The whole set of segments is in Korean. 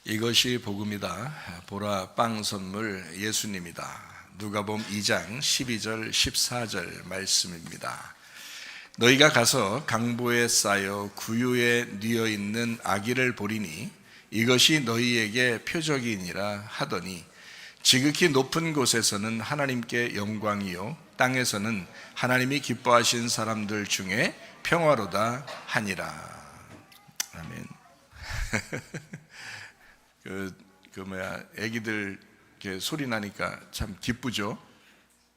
이것이 복음이다. 보라 빵 선물 예수님이다. 누가복음 2장 12절 14절 말씀입니다. 너희가 가서 강보에 쌓여 구유에 뉘어 있는 아기를 보리니 이것이 너희에게 표적이니라 하더니 지극히 높은 곳에서는 하나님께 영광이요 땅에서는 하나님이 기뻐하신 사람들 중에 평화로다 하니라. 아멘. 애기들 이렇게 소리 나니까 참 기쁘죠.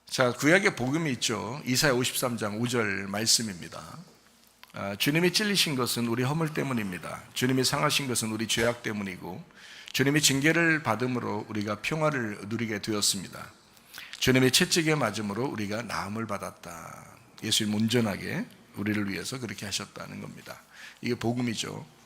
자, 구약에 복음이 있죠. 이사야 53장 5절 말씀입니다. 주님이 찔리신 것은 우리 허물 때문입니다. 주님이 상하신 것은 우리 죄악 때문이고 주님이 징계를 받음으로 우리가 평화를 누리게 되었습니다. 주님이 채찍에 맞음으로 우리가 나음을 받았다. 예수님 온전하게 우리를 위해서 그렇게 하셨다는 겁니다. 이게 복음이죠.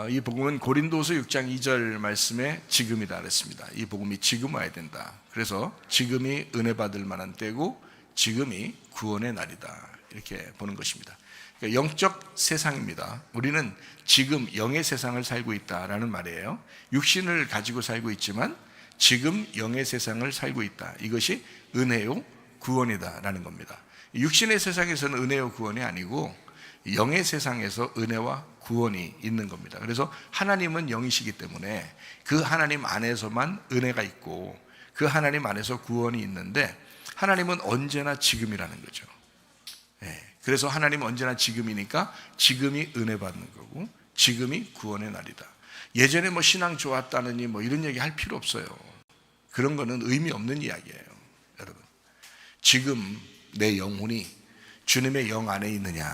이 복음은 고린도서 6장 2절 말씀에 지금이다 그랬습니다. 이 복음이 지금 와야 된다. 그래서 지금이 은혜 받을 만한 때고 지금이 구원의 날이다. 이렇게 보는 것입니다. 그러니까 영적 세상입니다. 우리는 지금 영의 세상을 살고 있다라는 말이에요. 육신을 가지고 살고 있지만 지금 영의 세상을 살고 있다. 이것이 은혜요 구원이다라는 겁니다. 육신의 세상에서는 은혜요 구원이 아니고 영의 세상에서 은혜와 구원이 있는 겁니다. 그래서 하나님은 영이시기 때문에 그 하나님 안에서만 은혜가 있고 그 하나님 안에서 구원이 있는데 하나님은 언제나 지금이라는 거죠. 그래서 하나님은 언제나 지금이니까 지금이 은혜 받는 거고 지금이 구원의 날이다. 예전에 신앙 좋았다느니 이런 얘기 할 필요 없어요. 그런 거는 의미 없는 이야기예요. 여러분, 지금 내 영혼이 주님의 영 안에 있느냐,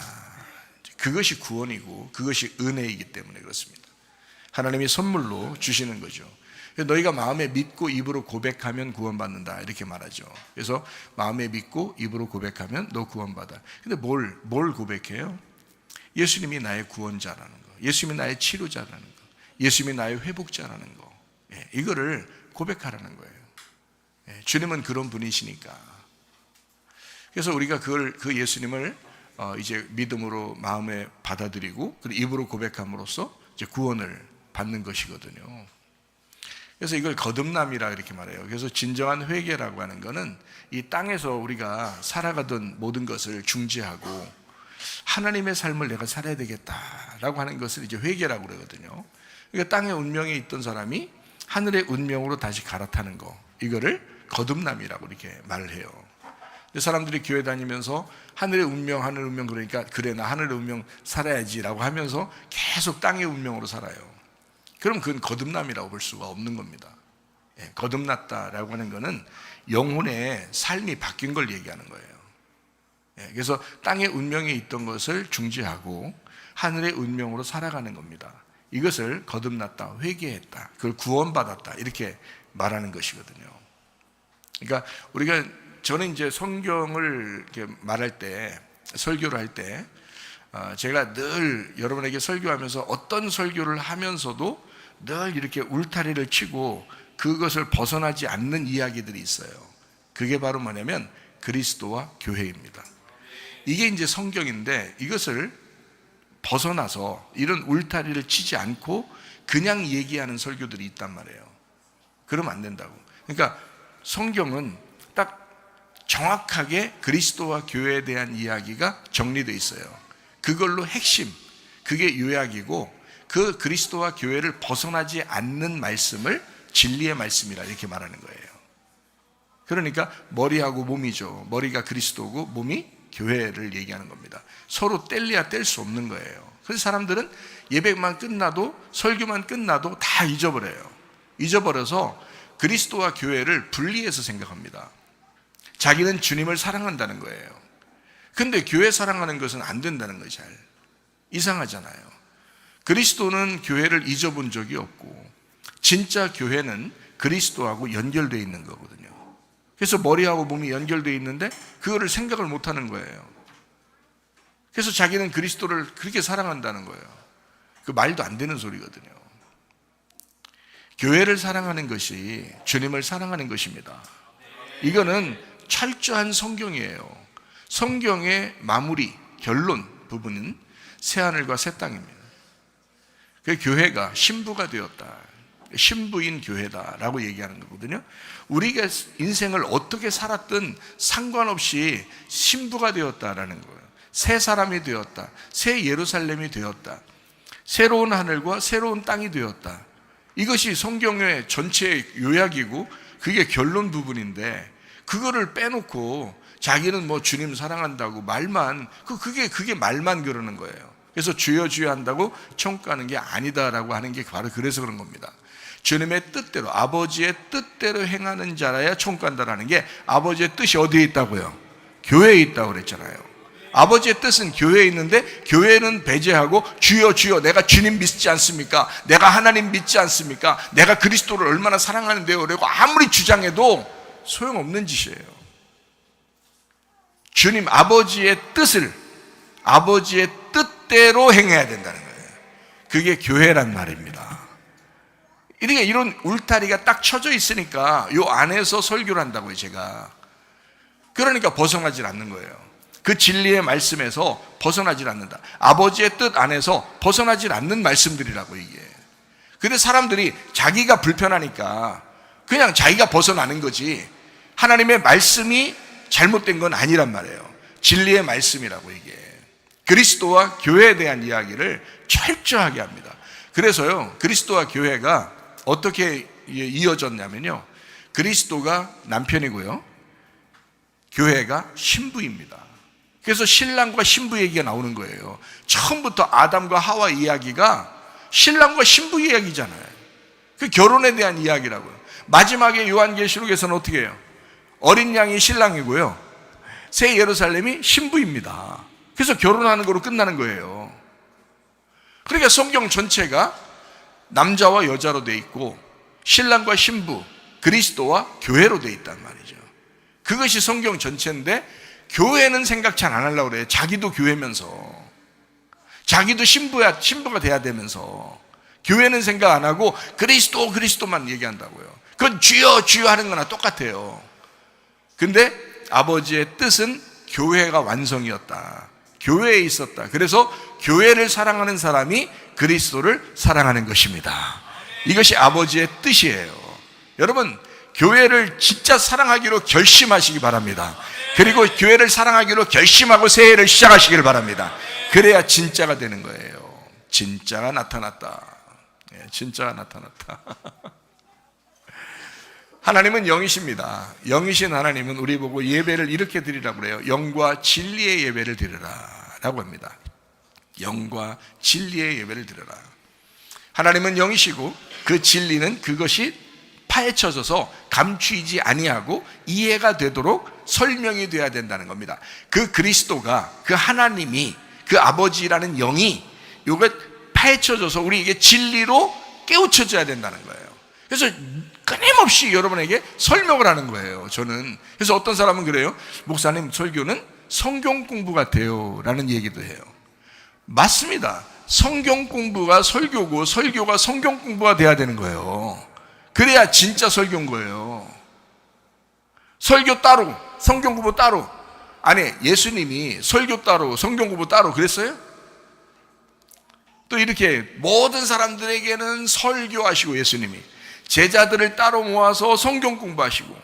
그것이 구원이고 그것이 은혜이기 때문에 그렇습니다. 하나님이 선물로 주시는 거죠. 너희가 마음에 믿고 입으로 고백하면 구원받는다 이렇게 말하죠. 그래서 마음에 믿고 입으로 고백하면 너 구원받아. 근데 뭘 고백해요? 예수님이 나의 구원자라는 거, 예수님이 나의 치료자라는 거, 예수님이 나의 회복자라는 거, 이거를 고백하라는 거예요. 주님은 그런 분이시니까. 그래서 우리가 그 예수님을 이제 믿음으로 마음에 받아들이고 그리고 입으로 고백함으로써 이제 구원을 받는 것이거든요. 그래서 이걸 거듭남이라 이렇게 말해요. 그래서 진정한 회개라고 하는 것은 이 땅에서 우리가 살아가던 모든 것을 중지하고 하나님의 삶을 내가 살아야 되겠다라고 하는 것을 이제 회개라고 그러거든요. 그러니까 땅의 운명에 있던 사람이 하늘의 운명으로 다시 갈아타는 거, 이거를 거듭남이라고 이렇게 말을 해요. 사람들이 교회 다니면서 하늘의 운명 그러니까 그래 나 하늘의 운명 살아야지라고 하면서 계속 땅의 운명으로 살아요. 그럼 그건 거듭남이라고 볼 수가 없는 겁니다. 거듭났다라고 하는 것은 영혼의 삶이 바뀐 걸 얘기하는 거예요. 그래서 땅의 운명에 있던 것을 중지하고 하늘의 운명으로 살아가는 겁니다. 이것을 거듭났다, 회개했다, 그걸 구원받았다 이렇게 말하는 것이거든요. 그러니까 저는 이제 성경을 이렇게 말할 때, 설교를 할 때, 제가 늘 여러분에게 설교하면서 어떤 설교를 하면서도 늘 이렇게 울타리를 치고 그것을 벗어나지 않는 이야기들이 있어요. 그게 바로 뭐냐면 그리스도와 교회입니다. 이게 이제 성경인데 이것을 벗어나서 이런 울타리를 치지 않고 그냥 얘기하는 설교들이 있단 말이에요. 그러면 안 된다고. 그러니까 성경은 딱 정확하게 그리스도와 교회에 대한 이야기가 정리되어 있어요. 그걸로 핵심, 그게 요약이고 그 그리스도와 교회를 벗어나지 않는 말씀을 진리의 말씀이라 이렇게 말하는 거예요. 그러니까 머리하고 몸이죠. 머리가 그리스도고 몸이 교회를 얘기하는 겁니다. 서로 뗄래야 뗄 수 없는 거예요. 그래서 사람들은 예배만 끝나도 설교만 끝나도 다 잊어버려요. 잊어버려서 그리스도와 교회를 분리해서 생각합니다. 자기는 주님을 사랑한다는 거예요. 근데 교회 사랑하는 것은 안 된다는 거예요. 잘 이상하잖아요. 그리스도는 교회를 잊어본 적이 없고 진짜 교회는 그리스도하고 연결되어 있는 거거든요. 그래서 머리하고 몸이 연결되어 있는데 그거를 생각을 못하는 거예요. 그래서 자기는 그리스도를 그렇게 사랑한다는 거예요. 그 말도 안 되는 소리거든요. 교회를 사랑하는 것이 주님을 사랑하는 것입니다. 이거는 철저한 성경이에요. 성경의 마무리, 결론 부분은 새하늘과 새 땅입니다. 그 교회가 신부가 되었다. 신부인 교회다라고 얘기하는 거거든요. 우리가 인생을 어떻게 살았든 상관없이 신부가 되었다라는 거예요. 새 사람이 되었다. 새 예루살렘이 되었다. 새로운 하늘과 새로운 땅이 되었다. 이것이 성경의 전체 요약이고 그게 결론 부분인데, 그거를 빼놓고 자기는 뭐 주님 사랑한다고 말만, 그게 말만 그러는 거예요. 그래서 주여 주여 한다고 천국 가는 게 아니다라고 하는 게 바로 그래서 그런 겁니다. 주님의 뜻대로, 아버지의 뜻대로 행하는 자라야 천국 간다라는 게, 아버지의 뜻이 어디에 있다고요? 교회에 있다고 그랬잖아요. 아버지의 뜻은 교회에 있는데, 교회는 배제하고 주여 주여, 내가 주님 믿지 않습니까? 내가 하나님 믿지 않습니까? 내가 그리스도를 얼마나 사랑하는데요? 라고 아무리 주장해도 소용없는 짓이에요. 주님 아버지의 뜻을, 아버지의 뜻대로 행해야 된다는 거예요. 그게 교회란 말입니다. 그러니까 이런 울타리가 딱 쳐져 있으니까 요 안에서 설교를 한다고요, 제가. 그러니까 벗어나질 않는 거예요. 그 진리의 말씀에서 벗어나질 않는다. 아버지의 뜻 안에서 벗어나질 않는 말씀들이라고, 이게. 근데 사람들이 자기가 불편하니까 그냥 자기가 벗어나는 거지, 하나님의 말씀이 잘못된 건 아니란 말이에요. 진리의 말씀이라고, 이게. 그리스도와 교회에 대한 이야기를 철저하게 합니다. 그래서요, 그리스도와 교회가 어떻게 이어졌냐면요, 그리스도가 남편이고요, 교회가 신부입니다. 그래서 신랑과 신부 얘기가 나오는 거예요. 처음부터 아담과 하와 이야기가 신랑과 신부 이야기잖아요. 그 결혼에 대한 이야기라고요. 마지막에 요한계시록에서는 어떻게 해요? 어린 양이 신랑이고요, 새 예루살렘이 신부입니다. 그래서 결혼하는 거로 끝나는 거예요. 그러니까 성경 전체가 남자와 여자로 돼 있고, 신랑과 신부, 그리스도와 교회로 돼 있단 말이죠. 그것이 성경 전체인데, 교회는 생각 잘 안 하려고 그래요. 자기도 교회면서, 자기도 신부가 돼야 되면서. 교회는 생각 안 하고 그리스도만 얘기한다고요. 그건 주여 주여 하는 거나 똑같아요. 근데 아버지의 뜻은 교회가 완성이었다. 교회에 있었다. 그래서 교회를 사랑하는 사람이 그리스도를 사랑하는 것입니다. 이것이 아버지의 뜻이에요. 여러분, 교회를 진짜 사랑하기로 결심하시기 바랍니다. 그리고 교회를 사랑하기로 결심하고 새해를 시작하시길 바랍니다. 그래야 진짜가 되는 거예요. 진짜가 나타났다. 진짜가 나타났다. 하나님은 영이십니다. 영이신 하나님은 우리 보고 예배를 이렇게 드리라고 그래요. 영과 진리의 예배를 드리라 라고 합니다. 영과 진리의 예배를 드리라. 하나님은 영이시고 그 진리는 그것이 파헤쳐져서 감추이지 아니하고 이해가 되도록 설명이 돼야 된다는 겁니다. 그 그리스도가, 그 하나님이, 그 아버지라는 영이 이거 파헤쳐져서 우리에게 진리로 깨우쳐져야 된다는 거예요. 그래서 끊임없이 여러분에게 설명을 하는 거예요, 저는. 그래서 어떤 사람은 그래요. 목사님, 설교는 성경 공부 같아요 라는 얘기도 해요. 맞습니다. 성경 공부가 설교고, 설교가 성경 공부가 돼야 되는 거예요. 그래야 진짜 설교인 거예요. 설교 따로, 성경 공부 따로. 아니, 예수님이 설교 따로, 성경 공부 따로 그랬어요? 또 이렇게 모든 사람들에게는 설교하시고, 예수님이 제자들을 따로 모아서 성경 공부하시고,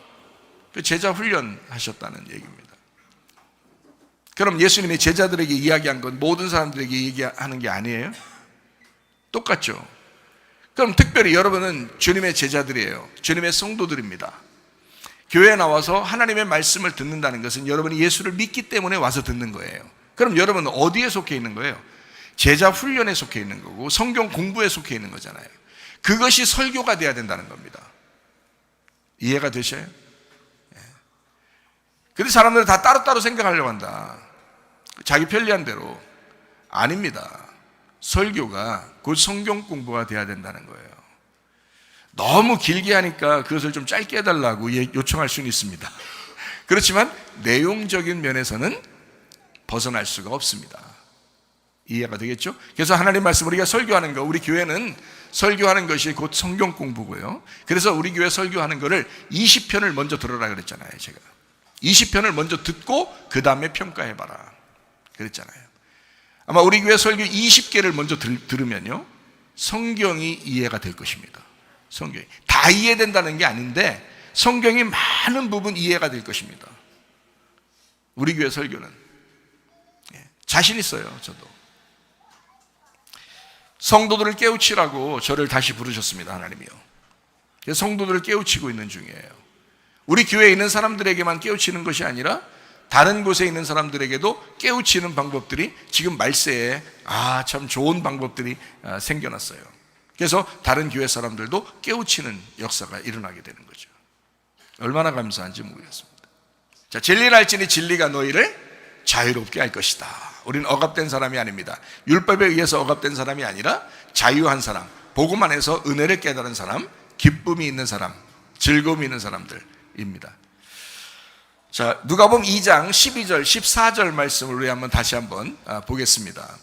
그 제자 훈련 하셨다는 얘기입니다. 그럼 예수님이 제자들에게 이야기한 건 모든 사람들에게 얘기하는 게 아니에요? 똑같죠. 그럼 특별히 여러분은 주님의 제자들이에요. 주님의 성도들입니다. 교회에 나와서 하나님의 말씀을 듣는다는 것은 여러분이 예수를 믿기 때문에 와서 듣는 거예요. 그럼 여러분은 어디에 속해 있는 거예요? 제자 훈련에 속해 있는 거고, 성경 공부에 속해 있는 거잖아요. 그것이 설교가 돼야 된다는 겁니다. 이해가 되셔요? 근데 사람들은 다 따로따로 생각하려고 한다. 자기 편리한 대로. 아닙니다. 설교가 곧 성경 공부가 돼야 된다는 거예요. 너무 길게 하니까 그것을 좀 짧게 해달라고 요청할 수는 있습니다. 그렇지만 내용적인 면에서는 벗어날 수가 없습니다. 이해가 되겠죠? 그래서 하나님 말씀, 우리가 설교하는 거, 우리 교회는 설교하는 것이 곧 성경 공부고요. 그래서 우리 교회 설교하는 거를 20편을 먼저 들으라 그랬잖아요, 제가. 20편을 먼저 듣고 그 다음에 평가해봐라 그랬잖아요. 아마 우리 교회 설교 20개를 먼저 들으면요, 성경이 이해가 될 것입니다. 성경이 다 이해된다는 게 아닌데 성경이 많은 부분 이해가 될 것입니다. 우리 교회 설교는 자신 있어요. 저도 성도들을 깨우치라고 저를 다시 부르셨습니다. 하나님이요. 성도들을 깨우치고 있는 중이에요. 우리 교회에 있는 사람들에게만 깨우치는 것이 아니라 다른 곳에 있는 사람들에게도 깨우치는 방법들이 지금 말세에 참 좋은 방법들이 생겨났어요. 그래서 다른 교회 사람들도 깨우치는 역사가 일어나게 되는 거죠. 얼마나 감사한지 모르겠습니다. 자, 진리를 알지니 진리가 너희를 자유롭게 할 것이다. 우리는 억압된 사람이 아닙니다. 율법에 의해서 억압된 사람이 아니라 자유한 사람, 복음 안에서 은혜를 깨달은 사람, 기쁨이 있는 사람, 즐거움이 있는 사람들입니다. 자, 누가복음 2장 12절 14절 말씀을 우리 다시 한번 보겠습니다.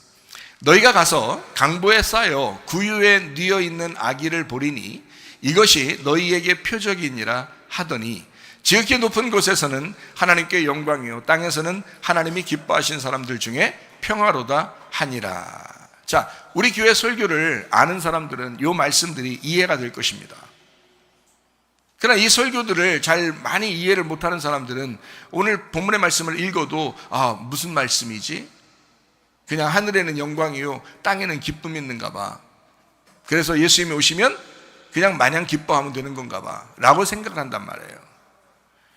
너희가 가서 강보에 쌓여 구유에 뉘어 있는 아기를 보리니 이것이 너희에게 표적이니라 하더니 지극히 높은 곳에서는 하나님께 영광이요 땅에서는 하나님이 기뻐하신 사람들 중에 평화로다 하니라. 자, 우리 교회 설교를 아는 사람들은 이 말씀들이 이해가 될 것입니다. 그러나 이 설교들을 잘 많이 이해를 못하는 사람들은 오늘 본문의 말씀을 읽어도 무슨 말씀이지? 그냥 하늘에는 영광이요 땅에는 기쁨이 있는가 봐. 그래서 예수님이 오시면 그냥 마냥 기뻐하면 되는 건가 봐 라고 생각한단 말이에요.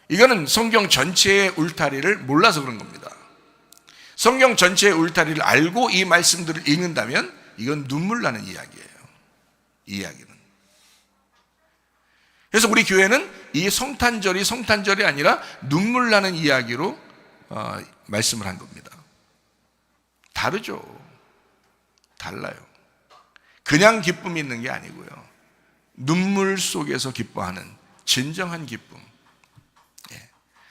이거는 성경 전체의 울타리를 몰라서 그런 겁니다. 성경 전체의 울타리를 알고 이 말씀들을 읽는다면 이건 눈물 나는 이야기예요. 이 이야기는. 그래서 우리 교회는 이 성탄절이 아니라 눈물 나는 이야기로 말씀을 한 겁니다. 다르죠. 달라요. 그냥 기쁨이 있는 게 아니고요. 눈물 속에서 기뻐하는 진정한 기쁨.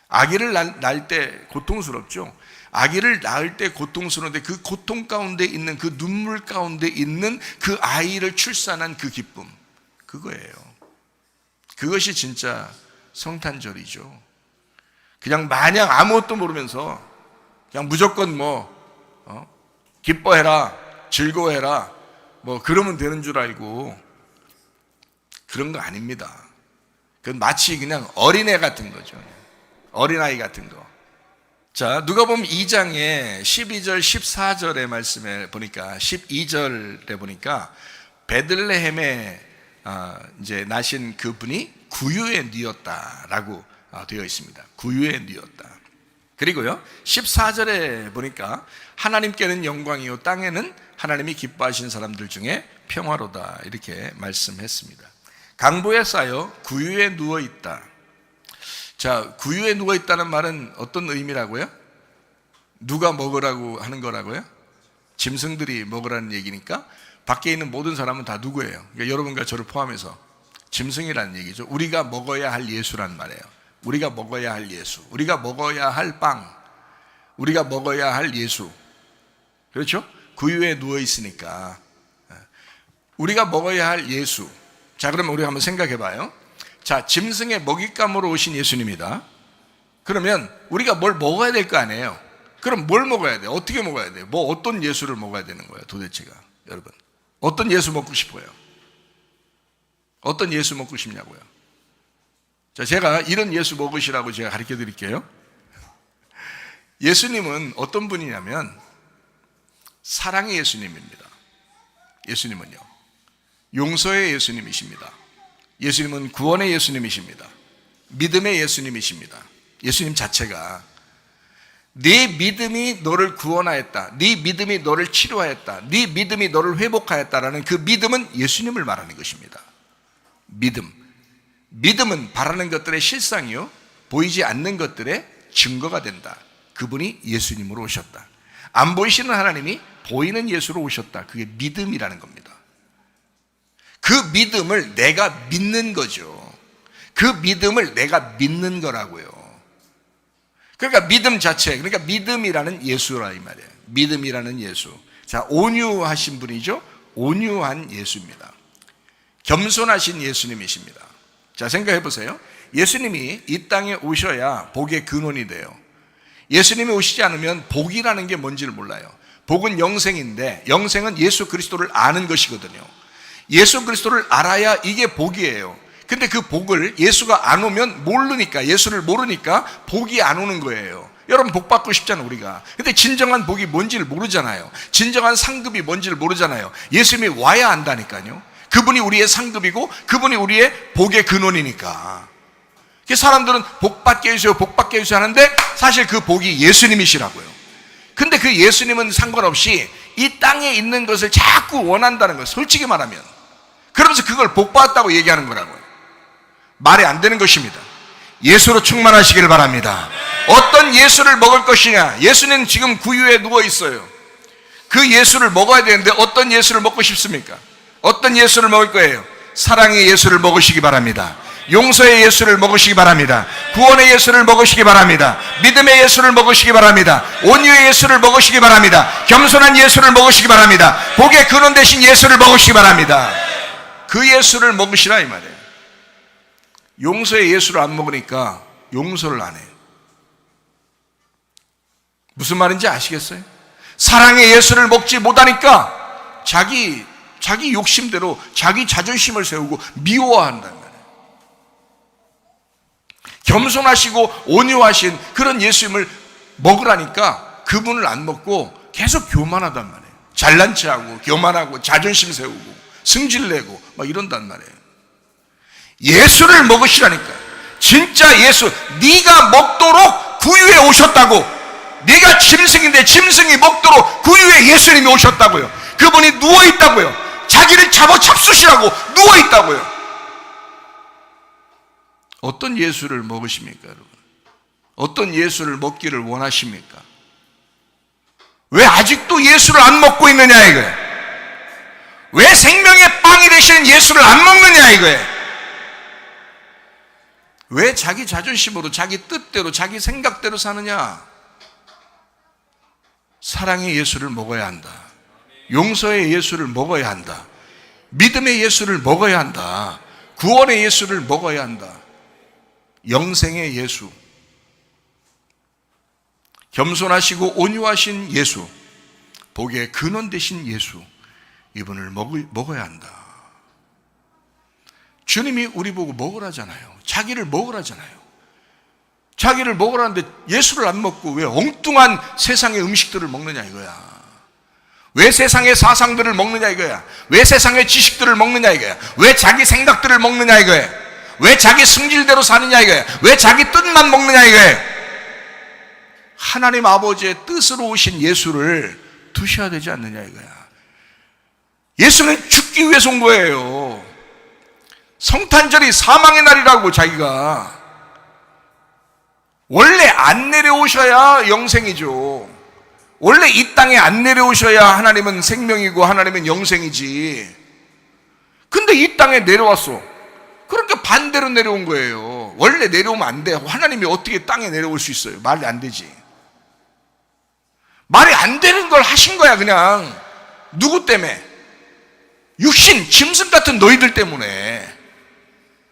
아기를 낳을 때 고통스럽죠. 아기를 낳을 때 고통스러운데 그 고통 가운데 있는 그 눈물 가운데 있는 그 아이를 출산한 그 기쁨, 그거예요. 그것이 진짜 성탄절이죠. 그냥 마냥 아무것도 모르면서 그냥 무조건 기뻐해라, 즐거워해라, 그러면 되는 줄 알고 그런 거 아닙니다. 그건 마치 그냥 어린애 같은 거죠. 어린아이 같은 거. 자, 누가복음 2장의 12절 14절의 말씀에 보니까 12절에 보니까 베들레헴에 이제 나신 그분이 구유에 뉘었다라고 되어 있습니다. 구유에 뉘었다. 그리고요 14절에 보니까 하나님께는 영광이요 땅에는 하나님이 기뻐하신 사람들 중에 평화로다 이렇게 말씀했습니다. 강보에 쌓여 구유에 누워 있다. 자, 구유에 누워 있다는 말은 어떤 의미라고요? 누가 먹으라고 하는 거라고요? 짐승들이 먹으라는 얘기니까 밖에 있는 모든 사람은 다 누구예요? 그러니까 여러분과 저를 포함해서 짐승이라는 얘기죠. 우리가 먹어야 할 예수란 말이에요. 우리가 먹어야 할 예수, 우리가 먹어야 할 빵, 우리가 먹어야 할 예수. 그렇죠? 구유에 누워 있으니까 우리가 먹어야 할 예수. 자, 그러면 우리 한번 생각해 봐요. 자, 짐승의 먹잇감으로 오신 예수님이다. 그러면 우리가 뭘 먹어야 될 거 아니에요? 그럼 뭘 먹어야 돼요? 어떻게 먹어야 돼요? 어떤 예수를 먹어야 되는 거예요? 도대체가 여러분 어떤 예수 먹고 싶어요? 어떤 예수 먹고 싶냐고요? 자, 제가 이런 예수 먹으시라고 제가 가르쳐 드릴게요. 예수님은 어떤 분이냐면 사랑의 예수님입니다. 예수님은요 용서의 예수님이십니다. 예수님은 구원의 예수님이십니다. 믿음의 예수님이십니다. 예수님 자체가 네 믿음이 너를 구원하였다, 네 믿음이 너를 치료하였다, 네 믿음이 너를 회복하였다라는 그 믿음은 예수님을 말하는 것입니다. 믿음은 바라는 것들의 실상이요 보이지 않는 것들의 증거가 된다. 그분이 예수님으로 오셨다. 안 보이시는 하나님이 보이는 예수로 오셨다. 그게 믿음이라는 겁니다. 그 믿음을 내가 믿는 거죠. 그 믿음을 내가 믿는 거라고요. 그러니까 믿음 자체, 그러니까 믿음이라는 예수라 이 말이에요. 믿음이라는 예수. 자, 온유하신 분이죠. 온유한 예수입니다. 겸손하신 예수님이십니다. 자, 생각해 보세요. 예수님이 이 땅에 오셔야 복의 근원이 돼요. 예수님이 오시지 않으면 복이라는 게 뭔지를 몰라요. 복은 영생인데 영생은 예수 그리스도를 아는 것이거든요. 예수 그리스도를 알아야 이게 복이에요. 근데 그 복을 예수가 안 오면 모르니까, 예수를 모르니까 복이 안 오는 거예요. 여러분 복 받고 싶잖아요, 우리가. 근데 진정한 복이 뭔지를 모르잖아요. 진정한 상급이 뭔지를 모르잖아요. 예수님이 와야 안다니까요. 그분이 우리의 상급이고 그분이 우리의 복의 근원이니까. 사람들은 복 받게 해주세요, 복 받게 해주세요 하는데 사실 그 복이 예수님이시라고요. 근데 그 예수님은 상관없이 이 땅에 있는 것을 자꾸 원한다는 거예요. 솔직히 말하면. 그러면서 그걸 복 받았다고 얘기하는 거라고요. 말이 안 되는 것입니다. 예수로 충만하시기를 바랍니다. 어떤 예수를 먹을 것이냐? 예수는 지금 구유에 누워 있어요. 그 예수를 먹어야 되는데 어떤 예수를 먹고 싶습니까? 어떤 예수를 먹을 거예요? 사랑의 예수를 먹으시기 바랍니다. 용서의 예수를 먹으시기 바랍니다. 구원의 예수를 먹으시기 바랍니다. 믿음의 예수를 먹으시기 바랍니다. 온유의 예수를 먹으시기 바랍니다. 겸손한 예수를 먹으시기 바랍니다. 복의 근원 되신 예수를 먹으시기 바랍니다. 그 예수를 먹으시라 이 말이에요. 용서의 예수를 안 먹으니까 용서를 안 해요. 무슨 말인지 아시겠어요? 사랑의 예수를 먹지 못하니까 자기 욕심대로 자기 자존심을 세우고 미워한다는 거예요. 겸손하시고 온유하신 그런 예수님을 먹으라니까 그분을 안 먹고 계속 교만하단 말이에요. 잘난 체하고 교만하고 자존심 세우고 승질내고 막 이런단 말이에요. 예수를 먹으시라니까. 진짜 예수, 네가 먹도록 구유에 오셨다고. 네가 짐승인데 짐승이 먹도록 구유에 예수님이 오셨다고요. 그분이 누워있다고요. 자기를 잡아 잡수시라고 누워있다고요. 어떤 예수를 먹으십니까, 여러분? 어떤 예수를 먹기를 원하십니까? 왜 아직도 예수를 안 먹고 있느냐 이거예요. 왜 생명의 빵이 되시는 예수를 안 먹느냐 이거예요. 왜 자기 자존심으로 자기 뜻대로 자기 생각대로 사느냐? 사랑의 예수를 먹어야 한다. 용서의 예수를 먹어야 한다. 믿음의 예수를 먹어야 한다. 구원의 예수를 먹어야 한다. 영생의 예수, 겸손하시고 온유하신 예수, 복의 근원 되신 예수, 이분을 먹어야 한다. 주님이 우리 보고 먹으라잖아요. 자기를 먹으라잖아요. 자기를 먹으라는데 예수를 안 먹고 왜 엉뚱한 세상의 음식들을 먹느냐 이거야. 왜 세상의 사상들을 먹느냐 이거야. 왜 세상의 지식들을 먹느냐 이거야. 왜 자기 생각들을 먹느냐 이거야. 왜 자기 승질대로 사느냐 이거야. 왜 자기 뜻만 먹느냐 이거야. 하나님 아버지의 뜻으로 오신 예수를 두셔야 되지 않느냐 이거야. 예수는 죽기 위해서 온 거예요. 성탄절이 사망의 날이라고. 자기가 원래 안 내려오셔야 영생이죠. 원래 이 땅에 안 내려오셔야 하나님은 생명이고 하나님은 영생이지. 근데 이 땅에 내려왔어. 그러니까 반대로 내려온 거예요. 원래 내려오면 안 돼요. 하나님이 어떻게 땅에 내려올 수 있어요? 말이 안 되지. 말이 안 되는 걸 하신 거야 그냥. 누구 때문에? 육신, 짐승 같은 너희들 때문에.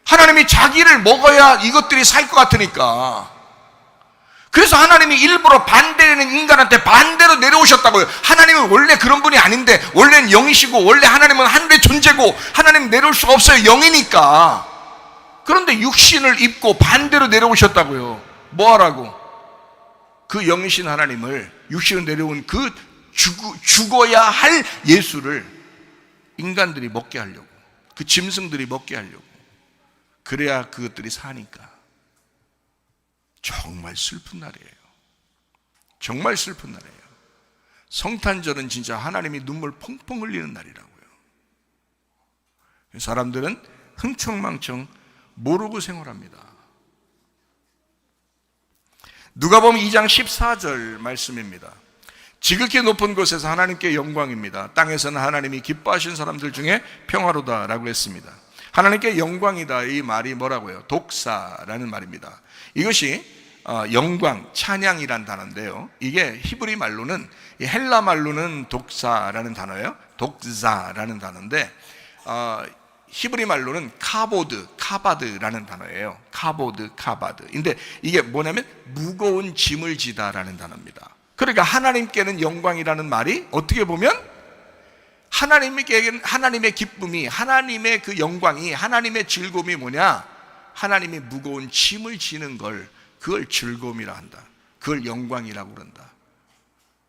하나님이 자기를 먹어야 이것들이 살 것 같으니까. 그래서 하나님이 일부러 반대되는 인간한테 반대로 내려오셨다고요. 하나님은 원래 그런 분이 아닌데, 원래는 영이시고 원래 하나님은 하늘의 존재고 하나님 내려올 수가 없어요. 영이니까. 그런데 육신을 입고 반대로 내려오셨다고요. 뭐 하라고? 그 영이신 하나님을 육신으로 내려온 그 죽어야 할 예수를 인간들이 먹게 하려고, 그 짐승들이 먹게 하려고. 그래야 그것들이 사니까. 정말 슬픈 날이에요. 정말 슬픈 날이에요. 성탄절은 진짜 하나님이 눈물 펑펑 흘리는 날이라고요. 사람들은 흥청망청 모르고 생활합니다. 누가복음 2장 14절 말씀입니다. 지극히 높은 곳에서 하나님께 영광입니다. 땅에서는 하나님이 기뻐하신 사람들 중에 평화로다라고 했습니다. 하나님께 영광이다, 이 말이 뭐라고요? 독사라는 말입니다. 이것이 영광, 찬양이란 단어인데요, 이게 히브리 말로는, 헬라 말로는 독사라는 단어예요. 독사라는 단어인데 히브리 말로는 카바드라는 단어예요. 카바드. 근데 이게 뭐냐면 무거운 짐을 지다라는 단어입니다. 그러니까 하나님께는 영광이라는 말이 어떻게 보면 하나님의 기쁨이, 하나님의 그 영광이, 하나님의 즐거움이 뭐냐? 하나님이 무거운 짐을 지는 걸, 그걸 즐거움이라 한다. 그걸 영광이라고 그런다.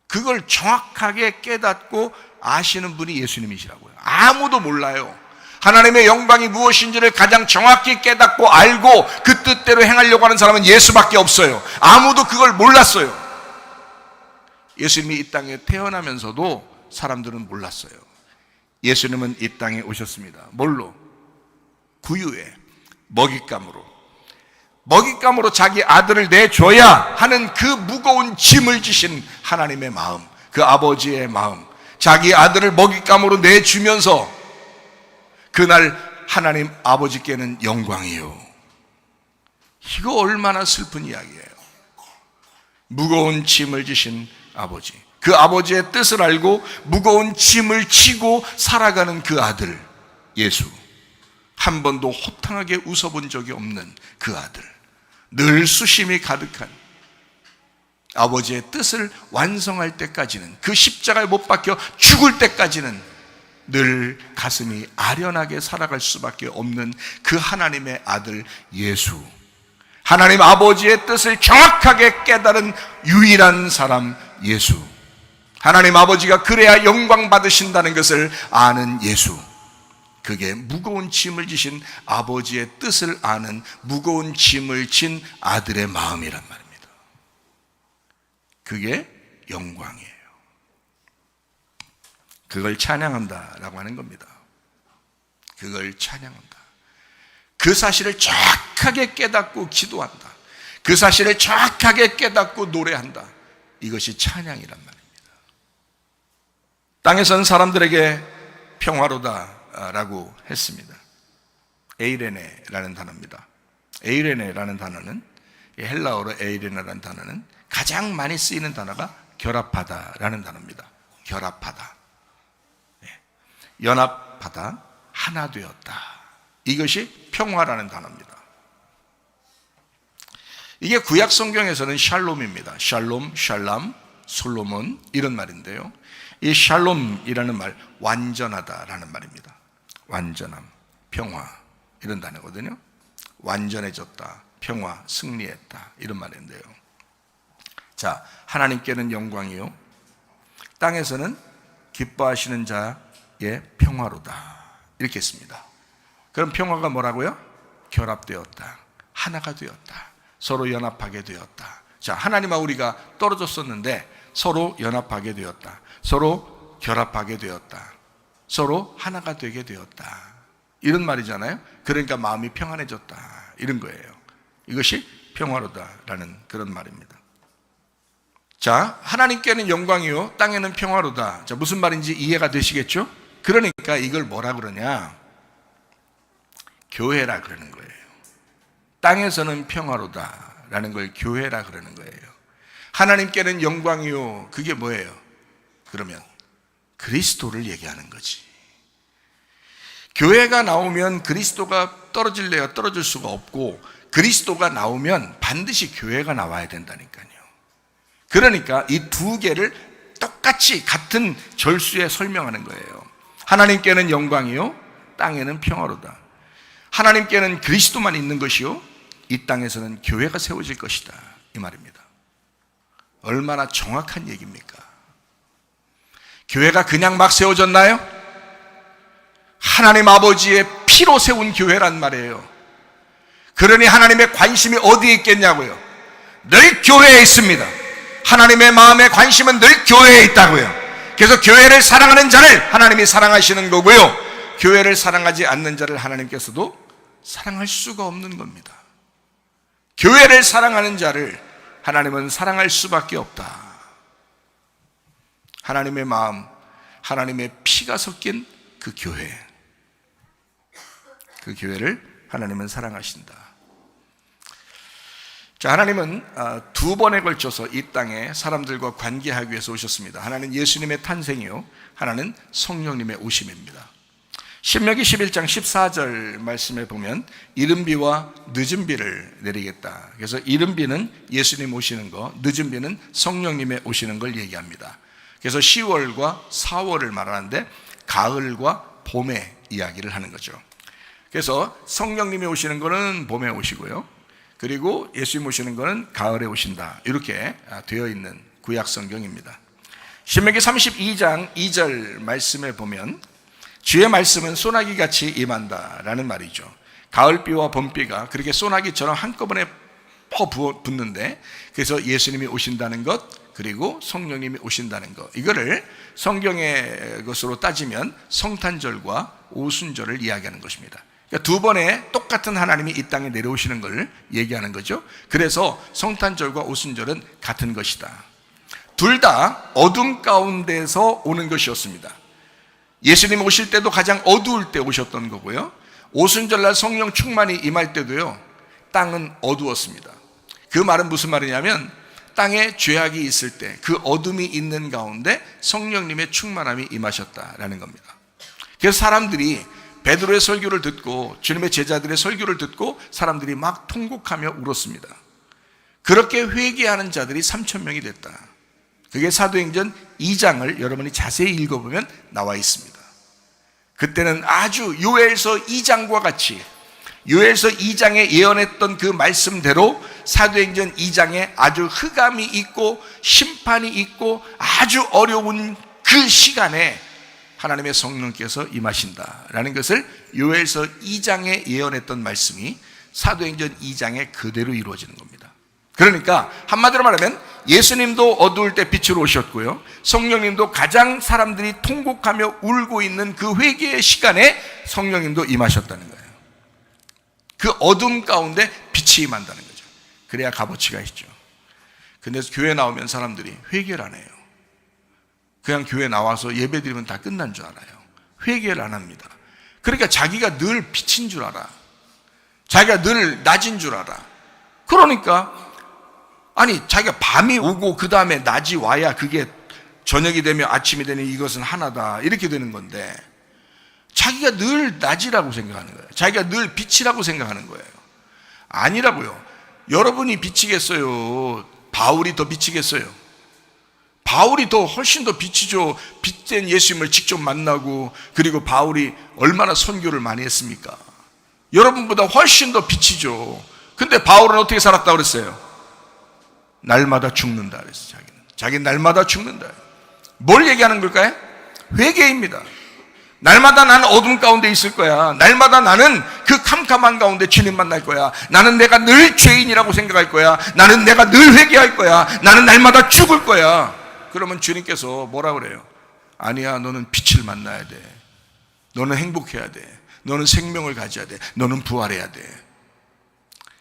그걸 정확하게 깨닫고 아시는 분이 예수님이시라고요. 아무도 몰라요. 하나님의 영광이 무엇인지를 가장 정확히 깨닫고 알고 그 뜻대로 행하려고 하는 사람은 예수밖에 없어요. 아무도 그걸 몰랐어요. 예수님이 이 땅에 태어나면서도 사람들은 몰랐어요. 예수님은 이 땅에 오셨습니다. 뭘로? 구유에, 먹잇감으로 자기 아들을 내줘야 하는 그 무거운 짐을 지신 하나님의 마음, 그 아버지의 마음, 자기 아들을 먹잇감으로 내주면서 그날 하나님 아버지께는 영광이요. 이거 얼마나 슬픈 이야기예요. 무거운 짐을 지신 아버지, 그 아버지의 뜻을 알고 무거운 짐을 지고 살아가는 그 아들 예수, 한 번도 호탕하게 웃어본 적이 없는 그 아들, 늘 수심이 가득한 아버지의 뜻을 완성할 때까지는, 그 십자가에 못 박혀 죽을 때까지는 늘 가슴이 아련하게 살아갈 수밖에 없는 그 하나님의 아들 예수, 하나님 아버지의 뜻을 정확하게 깨달은 유일한 사람 예수, 하나님 아버지가 그래야 영광 받으신다는 것을 아는 예수, 그게 무거운 짐을 지신 아버지의 뜻을 아는 무거운 짐을 진 아들의 마음이란 말입니다. 그게 영광이에요. 그걸 찬양한다라고 하는 겁니다. 그걸 찬양한다. 그 사실을 정확하게 깨닫고 기도한다. 그 사실을 정확하게 깨닫고 노래한다. 이것이 찬양이란 말입니다. 땅에서는 사람들에게 평화로다라고 했습니다. 에이레네라는 단어입니다. 에이레네라는 단어는, 헬라어로 에이레네라는 단어는 가장 많이 쓰이는 단어가 결합하다라는 단어입니다. 결합하다, 연합하다, 하나 되었다. 이것이 평화라는 단어입니다. 이게 구약 성경에서는 샬롬입니다. 샬롬, 샬람, 솔로몬 이런 말인데요, 이 샬롬이라는 말, 완전하다라는 말입니다. 완전함, 평화 이런 단어거든요. 완전해졌다, 평화, 승리했다 이런 말인데요. 자, 하나님께는 영광이요, 땅에서는 기뻐하시는 자의 평화로다, 이렇게 했습니다. 그럼 평화가 뭐라고요? 결합되었다, 하나가 되었다, 서로 연합하게 되었다. 자, 하나님과 우리가 떨어졌었는데 서로 연합하게 되었다, 서로 결합하게 되었다, 서로 하나가 되게 되었다, 이런 말이잖아요. 그러니까 마음이 평안해졌다, 이런 거예요. 이것이 평화로다라는 그런 말입니다. 자, 하나님께는 영광이요, 땅에는 평화로다. 자, 무슨 말인지 이해가 되시겠죠? 그러니까 이걸 뭐라 그러냐? 교회라 그러는 거예요. 땅에서는 평화로다라는 걸 교회라 그러는 거예요. 하나님께는 영광이요, 그게 뭐예요? 그러면 그리스도를 얘기하는 거지. 교회가 나오면 그리스도가 떨어질래야 떨어질 수가 없고, 그리스도가 나오면 반드시 교회가 나와야 된다니까요. 그러니까 이 두 개를 똑같이 같은 절수에 설명하는 거예요. 하나님께는 영광이요, 땅에는 평화로다. 하나님께는 그리스도만 있는 것이요, 이 땅에서는 교회가 세워질 것이다, 이 말입니다. 얼마나 정확한 얘기입니까? 교회가 그냥 막 세워졌나요? 하나님 아버지의 피로 세운 교회란 말이에요. 그러니 하나님의 관심이 어디에 있겠냐고요? 늘 교회에 있습니다. 하나님의 마음의 관심은 늘 교회에 있다고요. 그래서 교회를 사랑하는 자를 하나님이 사랑하시는 거고요, 교회를 사랑하지 않는 자를 하나님께서도 사랑할 수가 없는 겁니다. 교회를 사랑하는 자를 하나님은 사랑할 수밖에 없다. 하나님의 마음, 하나님의 피가 섞인 그 교회, 그 교회를 하나님은 사랑하신다. 자, 하나님은 두 번에 걸쳐서 이 땅에 사람들과 관계하기 위해서 오셨습니다. 하나는 예수님의 탄생이요, 하나는 성령님의 오심입니다. 신명기 11장 14절 말씀에 보면 이른 비와 늦은 비를 내리겠다. 그래서 이른 비는 예수님 오시는 거, 늦은 비는 성령님의 오시는 걸 얘기합니다. 그래서 10월과 4월을 말하는데 가을과 봄의 이야기를 하는 거죠. 그래서 성령님이 오시는 거는 봄에 오시고요, 그리고 예수님 오시는 거는 가을에 오신다, 이렇게 되어 있는 구약 성경입니다. 신명기 32장 2절 말씀에 보면 주의 말씀은 소나기같이 임한다라는 말이죠. 가을비와 봄비가 그렇게 소나기처럼 한꺼번에 붙는데, 그래서 예수님이 오신다는 것, 그리고 성령님이 오신다는 것, 이거를 성경의 것으로 따지면 성탄절과 오순절을 이야기하는 것입니다. 그러니까 두 번의 똑같은 하나님이 이 땅에 내려오시는 걸 얘기하는 거죠. 그래서 성탄절과 오순절은 같은 것이다. 둘 다 어둠 가운데서 오는 것이었습니다. 예수님 오실 때도 가장 어두울 때 오셨던 거고요, 오순절날 성령 충만이 임할 때도요, 땅은 어두웠습니다. 그 말은 무슨 말이냐면 땅에 죄악이 있을 때 그 어둠이 있는 가운데 성령님의 충만함이 임하셨다라는 겁니다. 그래서 사람들이 베드로의 설교를 듣고, 주님의 제자들의 설교를 듣고 사람들이 막 통곡하며 울었습니다. 그렇게 회개하는 자들이 3,000명이 됐다. 그게 사도행전 2장을 여러분이 자세히 읽어보면 나와 있습니다. 그때는 아주 요엘서 2장과 같이, 요엘서 2장에 예언했던 그 말씀대로 사도행전 2장에 아주 흑암이 있고 심판이 있고 아주 어려운 그 시간에 하나님의 성령께서 임하신다라는 것을 요엘서 2장에 예언했던 말씀이 사도행전 2장에 그대로 이루어지는 겁니다. 그러니까 한마디로 말하면 예수님도 어두울 때 빛으로 오셨고요, 성령님도 가장 사람들이 통곡하며 울고 있는 그 회개의 시간에 성령님도 임하셨다는 거예요. 그 어둠 가운데 빛이 임한다는 거죠. 그래야 값어치가 있죠. 근데 교회 나오면 사람들이 회개를 안 해요. 그냥 교회 나와서 예배 드리면 다 끝난 줄 알아요. 회개를 안 합니다. 그러니까 자기가 늘 빛인 줄 알아. 자기가 늘 낮인 줄 알아. 그러니까 자기가 밤이 오고 그 다음에 낮이 와야 그게 저녁이 되면 아침이 되니 이것은 하나다, 이렇게 되는 건데, 자기가 늘 낮이라고 생각하는 거예요. 자기가 늘 빛이라고 생각하는 거예요. 아니라고요. 여러분이 빛이겠어요? 바울이 더 빛이겠어요? 바울이 훨씬 더 빛이죠. 빛된 예수님을 직접 만나고, 그리고 바울이 얼마나 선교를 많이 했습니까? 여러분보다 훨씬 더 빛이죠. 근데 바울은 어떻게 살았다고 그랬어요? 날마다 죽는다 그랬어요. 자기는 날마다 죽는다. 뭘 얘기하는 걸까요? 회개입니다. 날마다 나는 어둠 가운데 있을 거야. 날마다 나는 그 캄캄한 가운데 주님 만날 거야. 나는 내가 늘 죄인이라고 생각할 거야. 나는 내가 늘 회개할 거야. 나는 날마다 죽을 거야. 그러면 주님께서 뭐라 그래요? 아니야, 너는 빛을 만나야 돼. 너는 행복해야 돼. 너는 생명을 가져야 돼. 너는 부활해야 돼.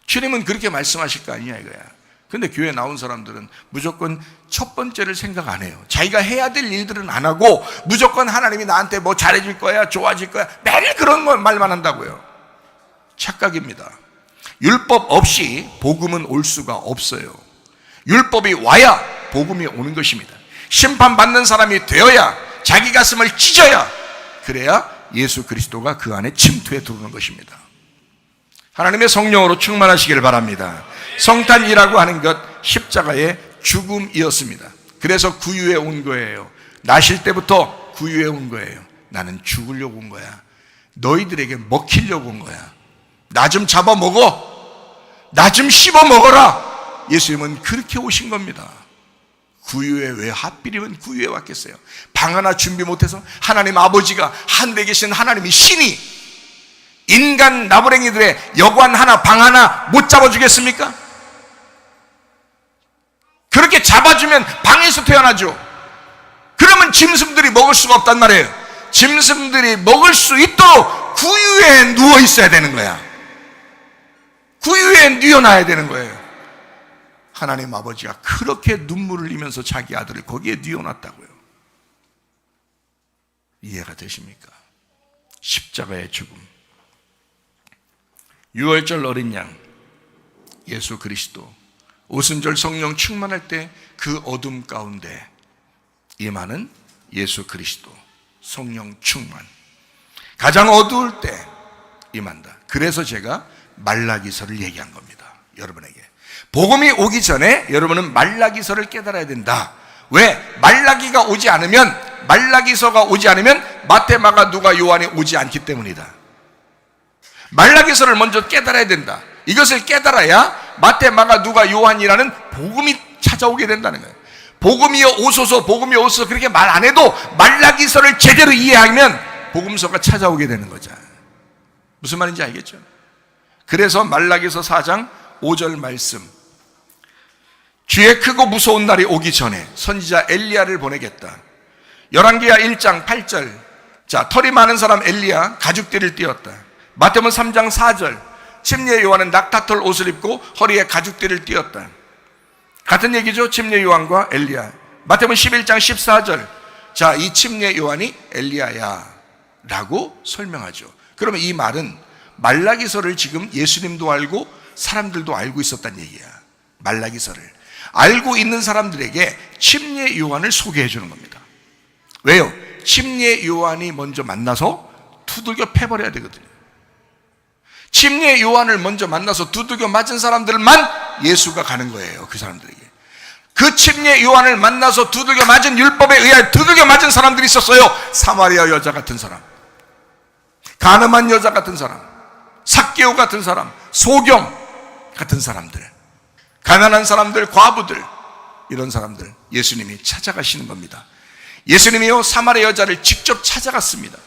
주님은 그렇게 말씀하실 거 아니냐 이거야. 근데 교회 나온 사람들은 무조건 첫 번째를 생각 안 해요. 자기가 해야 될 일들은 안 하고 무조건 하나님이 나한테 뭐 잘해줄 거야, 좋아질 거야, 매일 그런 말만 한다고요. 착각입니다. 율법 없이 복음은 올 수가 없어요. 율법이 와야 복음이 오는 것입니다. 심판받는 사람이 되어야, 자기 가슴을 찢어야, 그래야 예수 그리스도가 그 안에 침투해 들어오는 것입니다. 하나님의 성령으로 충만하시길 바랍니다. 성탄이라고 하는 것, 십자가의 죽음이었습니다. 그래서 구유에 온 거예요. 나실 때부터 구유에 온 거예요. 나는 죽으려고 온 거야. 너희들에게 먹히려고 온 거야. 나 좀 잡아먹어. 나 좀 씹어먹어라. 예수님은 그렇게 오신 겁니다. 구유에, 왜 하필이면 구유에 왔겠어요? 방 하나 준비 못해서 하나님 아버지가, 하늘에 계신 하나님이, 신이 인간 나부랭이들의 여관 하나, 방 하나 못 잡아주겠습니까? 그렇게 잡아주면 방에서 태어나죠. 그러면 짐승들이 먹을 수가 없단 말이에요. 짐승들이 먹을 수 있도록 구유에 누워 있어야 되는 거야. 구유에 뉘어놔야 되는 거예요. 하나님 아버지가 그렇게 눈물을 흘리면서 자기 아들을 거기에 뉘어놨다고요. 이해가 되십니까? 십자가의 죽음. 유월절 어린 양 예수 그리스도, 오순절 성령 충만할 때 그 어둠 가운데 임하는 예수 그리스도, 성령 충만, 가장 어두울 때 임한다. 그래서 제가 말라기서를 얘기한 겁니다. 여러분에게 복음이 오기 전에 여러분은 말라기서를 깨달아야 된다. 왜? 말라기가 오지 않으면 말라기서가 오지 않으면 마태, 마가, 누가, 요한이 오지 않기 때문이다. 말라기서를 먼저 깨달아야 된다. 이것을 깨달아야 마태, 마가, 누가, 요한이라는 복음이 찾아오게 된다는 거예요. 복음이여 오소서, 복음이여 오소서 그렇게 말 안 해도 말라기서를 제대로 이해하면 복음서가 찾아오게 되는 거죠. 무슨 말인지 알겠죠? 그래서 말라기서 4장 5절 말씀, 주의 크고 무서운 날이 오기 전에 선지자 엘리야를 보내겠다. 열왕기하 1장 8절, 자, 털이 많은 사람 엘리야 가죽띠를 띄었다. 마태복음 3장 4절, 침례 요한은 낙타털 옷을 입고 허리에 가죽띠를 띄었다. 같은 얘기죠. 침례 요한과 엘리야. 마태복음 11장 14절, 자, 이 침례 요한이 엘리야야 라고 설명하죠. 그러면 이 말은 말라기서를 지금 예수님도 알고 사람들도 알고 있었단 얘기야. 말라기서를 알고 있는 사람들에게 침례 요한을 소개해 주는 겁니다. 왜요? 침례 요한이 먼저 만나서 두들겨 패버려야 되거든요. 침례 요한을 먼저 만나서 두들겨 맞은 사람들만 예수가 가는 거예요. 그 사람들에게. 그 침례 요한을 만나서 두들겨 맞은, 율법에 의하여 두들겨 맞은 사람들이 있었어요. 사마리아 여자 같은 사람, 가늠한 여자 같은 사람, 삭개오 같은 사람, 소경 같은 사람들, 가난한 사람들, 과부들, 이런 사람들 예수님이 찾아가시는 겁니다. 예수님이요 사마리아 여자를 직접 찾아갔습니다.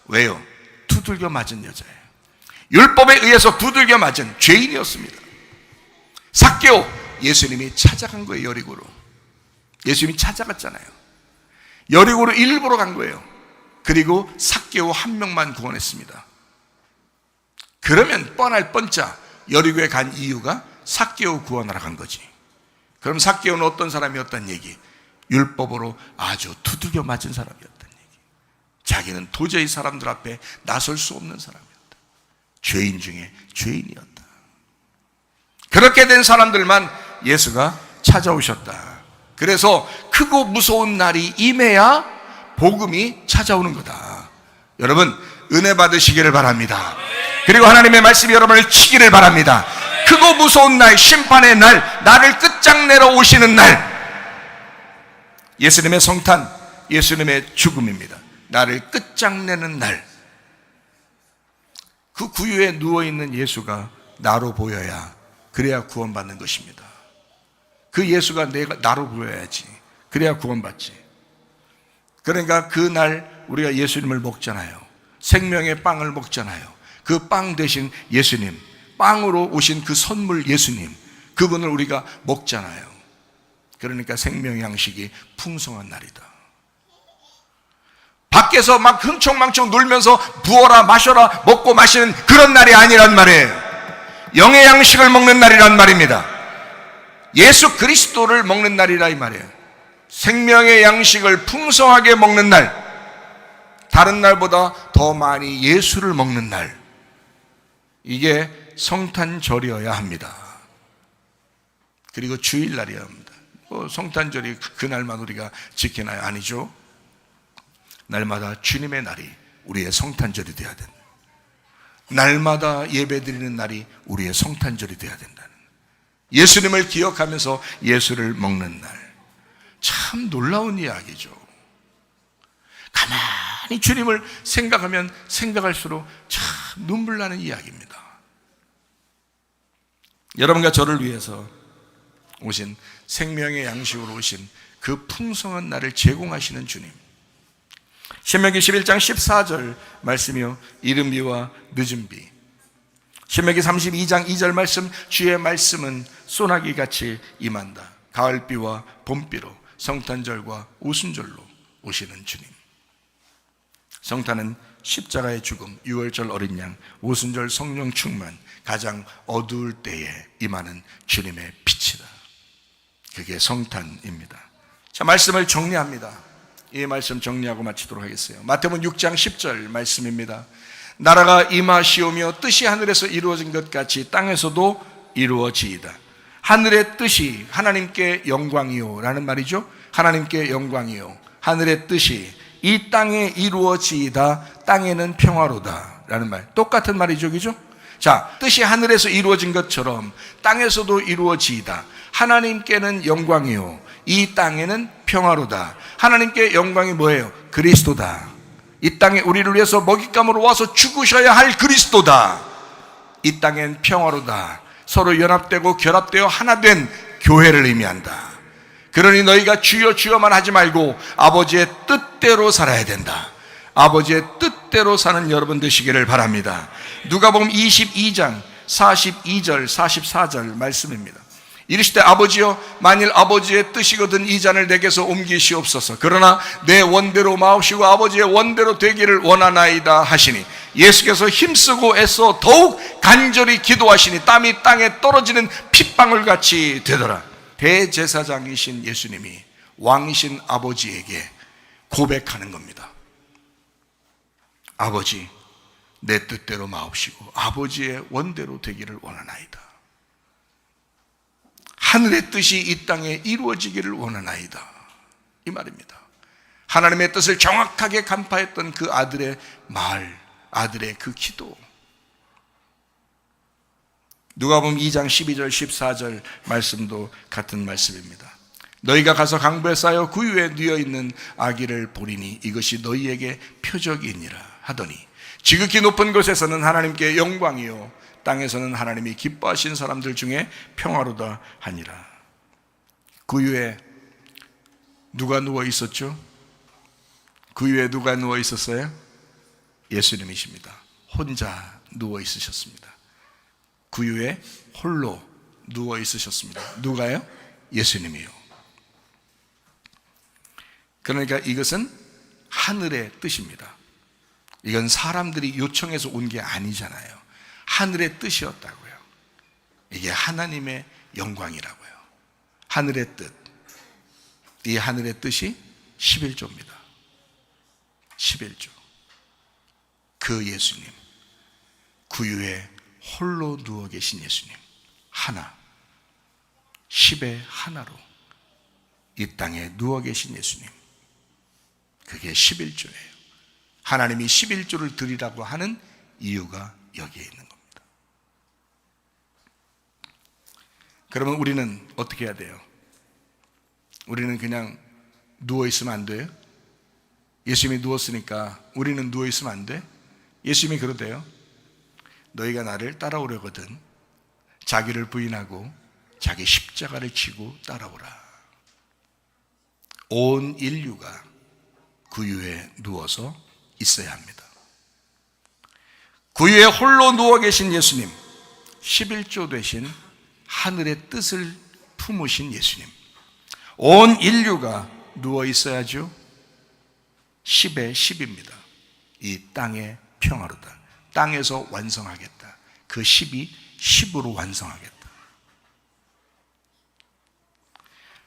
왜요? 두들겨 맞은 여자예요. 율법에 의해서 두들겨 맞은 죄인이었습니다. 삭개오, 예수님이 찾아간 거예요. 여리고로 예수님이 찾아갔잖아요. 여리고로 일부러 간 거예요. 그리고 삭개오 한 명만 구원했습니다. 그러면 뻔할 뻔짜 여리고에 간 이유가 삭개오 구원하러 간 거지. 그럼 삭개오는 어떤 사람이었단 얘기? 율법으로 아주 두들겨 맞은 사람이었단 얘기. 자기는 도저히 사람들 앞에 나설 수 없는 사람이었다. 죄인 중에 죄인이었다. 그렇게 된 사람들만 예수가 찾아오셨다. 그래서 크고 무서운 날이 임해야 복음이 찾아오는 거다. 여러분 은혜 받으시기를 바랍니다. 그리고 하나님의 말씀이 여러분을 치기를 바랍니다. 크고 무서운 날, 심판의 날, 나를 끝장내러 오시는 날, 예수님의 성탄, 예수님의 죽음입니다. 나를 끝장내는 날, 그 구유에 누워있는 예수가 나로 보여야, 그래야 구원받는 것입니다. 그 예수가 나로 보여야지, 그래야 구원받지. 그러니까 그날 우리가 예수님을 먹잖아요. 생명의 빵을 먹잖아요. 그 빵 대신 예수님, 빵으로 오신 그 선물 예수님, 그분을 우리가 먹잖아요. 그러니까 생명의 양식이 풍성한 날이다. 밖에서 막 흥청망청 놀면서 부어라 마셔라 먹고 마시는 그런 날이 아니란 말이에요. 영의 양식을 먹는 날이란 말입니다. 예수 그리스도를 먹는 날이라 이 말이에요. 생명의 양식을 풍성하게 먹는 날, 다른 날보다 더 많이 예수를 먹는 날, 이게 성탄절이어야 합니다. 그리고 주일날이어야 합니다. 성탄절이 그날만 우리가 지키나요? 아니죠. 날마다 주님의 날이 우리의 성탄절이 되어야 된다. 날마다 예배드리는 날이 우리의 성탄절이 되어야 된다는, 예수님을 기억하면서 예수를 먹는 날. 참 놀라운 이야기죠. 가만히 주님을 생각하면 생각할수록 참 눈물 나는 이야기입니다. 여러분과 저를 위해서 오신, 생명의 양식으로 오신 그 풍성한 날을 제공하시는 주님. 신명기 11장 14절 말씀이요, 이른 비와 늦은 비. 신명기 32장 2절 말씀, 주의 말씀은 소나기같이 임한다. 가을비와 봄비로, 성탄절과 오순절로 오시는 주님. 성탄은 십자가의 죽음, 유월절 어린 양, 오순절 성령 충만, 가장 어두울 때에 임하는 주님의 빛이다. 그게 성탄입니다. 자, 말씀을 정리합니다. 이 말씀 정리하고 마치도록 하겠어요. 마태복음 6장 10절 말씀입니다. 나라가 임하시오며 뜻이 하늘에서 이루어진 것 같이 땅에서도 이루어지이다. 하늘의 뜻이 하나님께 영광이요 라는 말이죠. 하나님께 영광이요, 하늘의 뜻이 이 땅에 이루어지이다. 땅에는 평화로다 라는 말, 똑같은 말이죠, 그죠? 자, 뜻이 하늘에서 이루어진 것처럼 땅에서도 이루어지이다. 하나님께는 영광이요 이 땅에는 평화로다. 하나님께 영광이 뭐예요? 그리스도다. 이 땅에 우리를 위해서 먹잇감으로 와서 죽으셔야 할 그리스도다. 이 땅엔 평화로다. 서로 연합되고 결합되어 하나 된 교회를 의미한다. 그러니 너희가 주여 주여만 하지 말고 아버지의 뜻대로 살아야 된다. 아버지의 뜻대로 사는 여러분 되시기를 바랍니다. 누가복음 22장 42절 44절 말씀입니다. 이르시되 아버지여 만일 아버지의 뜻이거든 이 잔을 내게서 옮기시옵소서. 그러나 내 원대로 마옵시고 아버지의 원대로 되기를 원하나이다 하시니 예수께서 힘쓰고 애써 더욱 간절히 기도하시니 땀이 땅에 떨어지는 핏방울같이 되더라. 대제사장이신 예수님이 왕이신 아버지에게 고백하는 겁니다. 아버지 내 뜻대로 마옵시고 아버지의 원대로 되기를 원하나이다. 하늘의 뜻이 이 땅에 이루어지기를 원하나이다. 이 말입니다. 하나님의 뜻을 정확하게 간파했던 그 아들의 말, 아들의 그 기도. 누가복음 2장 12절 14절 말씀도 같은 말씀입니다. 너희가 가서 강부에 쌓여 구유에 뉘어있는 아기를 보리니 이것이 너희에게 표적이니라 하더니 지극히 높은 곳에서는 하나님께 영광이요 땅에서는 하나님이 기뻐하신 사람들 중에 평화로다 하니라. 구유에 누가 누워 있었죠? 구유에 누가 누워 있었어요? 예수님이십니다. 혼자 누워 있으셨습니다. 구유에 홀로 누워 있으셨습니다. 누가요? 예수님이요. 그러니까 이것은 하늘의 뜻입니다. 이건 사람들이 요청해서 온 게 아니잖아요. 하늘의 뜻이었다고요. 이게 하나님의 영광이라고요. 하늘의 뜻. 이 하늘의 뜻이 11조입니다. 11조. 그 예수님, 구유에 홀로 누워 계신 예수님, 하나, 10의 하나로 이 땅에 누워 계신 예수님, 그게 11조예요. 하나님이 11조를 드리라고 하는 이유가 여기에 있는 겁니다. 그러면 우리는 어떻게 해야 돼요? 우리는 그냥 누워있으면 안 돼요? 예수님이 누웠으니까 우리는 누워있으면 안 돼? 예수님이 그러대요. 너희가 나를 따라오려거든 자기를 부인하고 자기 십자가를 지고 따라오라. 온 인류가 구유에 누워서 있어야 합니다. 구유에 홀로 누워 계신 예수님, 11조 되신 하늘의 뜻을 품으신 예수님, 온 인류가 누워 있어야죠. 10의 10입니다. 이 땅의 평화로다. 땅에서 완성하겠다. 그 10이 10으로 완성하겠다.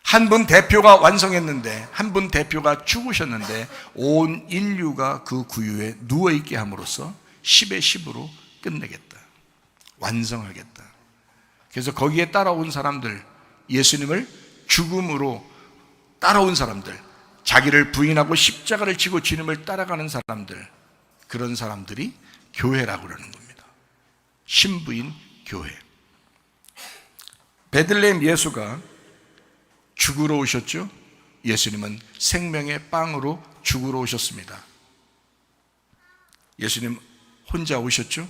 한 분 대표가 완성했는데, 한 분 대표가 죽으셨는데 온 인류가 그 구유에 누워있게 함으로써 10의 10으로 끝내겠다. 완성하겠다. 그래서 거기에 따라온 사람들, 예수님을 죽음으로 따라온 사람들, 자기를 부인하고 십자가를 지고 주님을 따라가는 사람들, 그런 사람들이 교회라고 그러는 겁니다. 신부인 교회. 베들레헴 예수가 죽으러 오셨죠? 예수님은 생명의 빵으로 죽으러 오셨습니다. 예수님 혼자 오셨죠?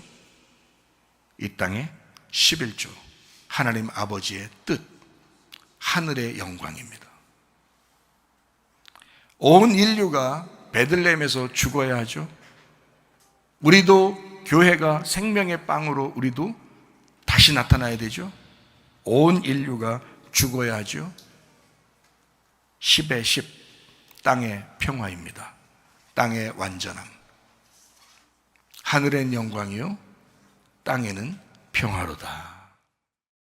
이 땅에 11조 하나님 아버지의 뜻, 하늘의 영광입니다. 온 인류가 베들레헴에서 죽어야 하죠. 우리도 교회가 생명의 빵으로 우리도 다시 나타나야 되죠. 온 인류가 죽어야 하죠. 10의 10, 땅의 평화입니다. 땅의 완전함. 하늘엔 영광이요 땅에는 평화로다.